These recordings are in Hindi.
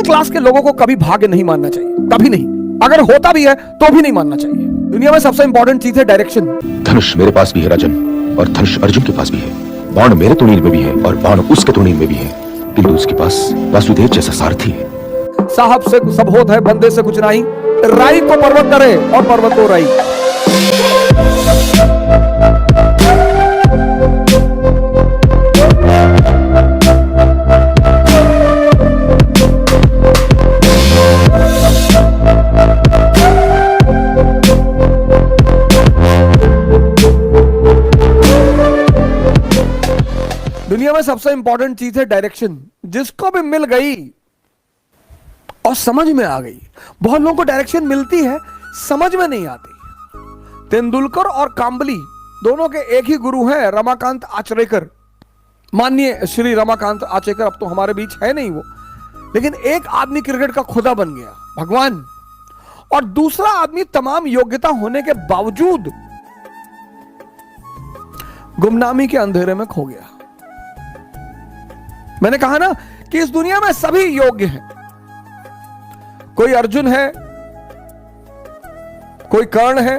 क्लास के लोगों को कभी भाग्य नहीं मानना चाहिए, कभी नहीं। अगर होता भी है तो भी नहीं मानना चाहिए। दुनिया में सबसे इंपॉर्टेंट चीज है डायरेक्शन। धनुष मेरे पास भी है राजन, और धनुष अर्जुन के पास भी है। बाण मेरे तोणीर में भी है और बाण उसके तोणीर में भी है, किंतु उसके पास वासुदेव जैसा सारथी है। साहब से सब होता है, बंदे से कुछ नहीं। राई को पर्वत करे और पर्वत को राई। दुनिया में सबसे इंपॉर्टेंट चीज है डायरेक्शन। जिसको भी मिल गई और समझ में आ गई। बहुत लोगों को डायरेक्शन मिलती है, समझ में नहीं आती। तेंदुलकर और कांबली दोनों के एक ही गुरु हैं, रमाकांत आचरेकर। माननीय श्री रमाकांत आचरेकर अब तो हमारे बीच है नहीं वो, लेकिन एक आदमी क्रिकेट का खुदा बन गया, भगवान, और दूसरा आदमी तमाम योग्यता होने के बावजूद गुमनामी के अंधेरे में खो गया। मैंने कहा ना कि इस दुनिया में सभी योग्य हैं। कोई अर्जुन है, कोई कर्ण है,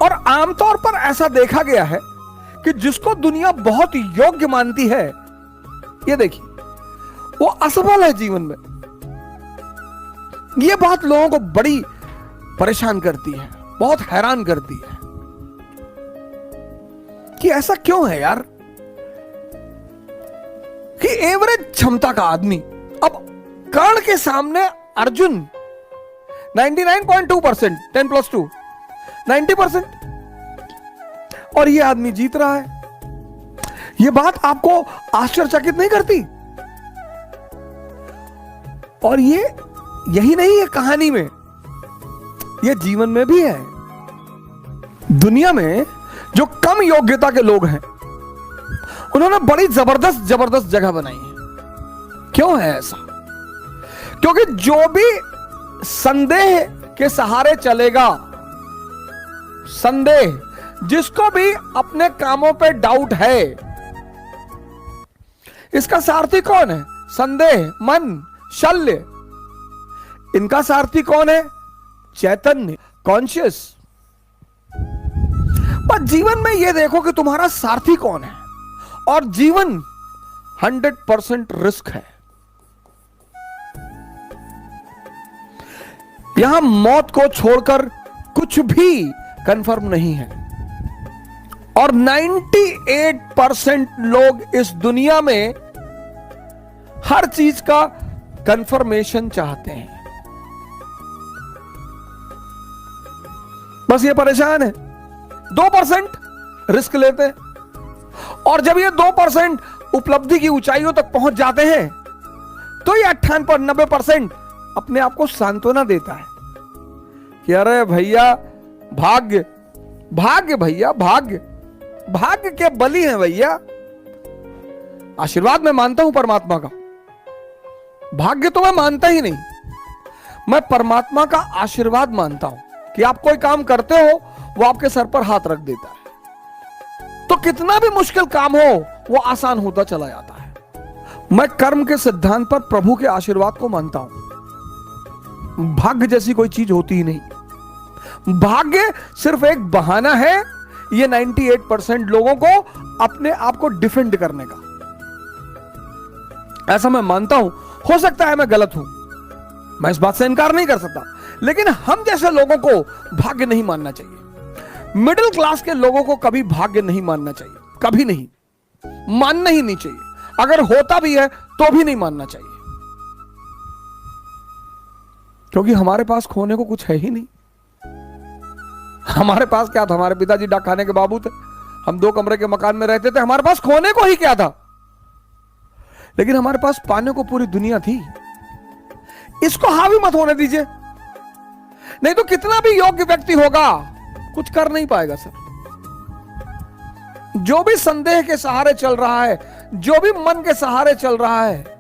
और आमतौर पर ऐसा देखा गया है कि जिसको दुनिया बहुत योग्य मानती है, ये देखिए, वो असफल है जीवन में। ये बात लोगों को बड़ी परेशान करती है, बहुत हैरान करती है कि ऐसा क्यों है यार, कि एवरेज क्षमता का आदमी, अब कर्ण के सामने अर्जुन 99.2%, 10+2 90%, और ये आदमी जीत रहा है। ये बात आपको आश्चर्यचकित नहीं करती? और ये यही नहीं है कहानी में, ये जीवन में भी है। दुनिया में जो कम योग्यता के लोग हैं, उन्होंने बड़ी जबरदस्त जगह बनाई है। क्यों है ऐसा? क्योंकि जो भी संदेह के सहारे चलेगा, संदेह, जिसको भी अपने कामों पे डाउट है, इसका सारथी कौन है? संदेह, मन, शल्य। इनका सारथी कौन है? चैतन्य, कॉन्शियस। पर जीवन में यह देखो कि तुम्हारा सारथी कौन है। और जीवन 100% रिस्क है। यहां मौत को छोड़कर कुछ भी कंफर्म नहीं है। और 98% लोग इस दुनिया में हर चीज का कंफर्मेशन चाहते हैं। बस ये परेशान है। 2% रिस्क लेते हैं, और जब ये 2% उपलब्धि की ऊंचाइयों तक पहुंच जाते हैं, तो ये 98-90% अपने आप को सांत्वना देता है कि अरे भैया, भाग्य भाग्य भैया, भाग्य के बलि हैं भैया। आशीर्वाद मैं मानता हूं परमात्मा का, भाग्य तो मैं मानता ही नहीं। मैं परमात्मा का आशीर्वाद मानता हूं कि आप कोई काम करते हो, वो आपके सर पर हाथ रख देता है, तो कितना भी मुश्किल काम हो वो आसान होता चला जाता है। मैं कर्म के सिद्धांत पर प्रभु के आशीर्वाद को मानता हूं। भाग्य जैसी कोई चीज होती ही नहीं। भाग्य सिर्फ एक बहाना है ये 98% लोगों को अपने आप को डिफेंड करने का। ऐसा मैं मानता हूं। हो सकता है मैं गलत हूं, मैं इस बात से इनकार नहीं कर सकता, लेकिन हम जैसे लोगों को भाग्य नहीं मानना चाहिए। मिडिल क्लास के लोगों को कभी भाग्य नहीं मानना चाहिए, कभी नहीं, मानना ही नहीं चाहिए। अगर होता भी है तो भी नहीं मानना चाहिए, क्योंकि हमारे पास खोने को कुछ है ही नहीं। हमारे पास क्या था? हमारे पिताजी डाक खाने के बाबू थे, हम 2 कमरे के मकान में रहते थे। हमारे पास खोने को ही क्या था? लेकिन हमारे पास पाने को पूरी दुनिया थी। इसको हावी मत होने दीजिए, नहीं तो कितना भी योग्य व्यक्ति होगा, कुछ कर नहीं पाएगा सर। जो भी संदेह के सहारे चल रहा है, जो भी मन के सहारे चल रहा है,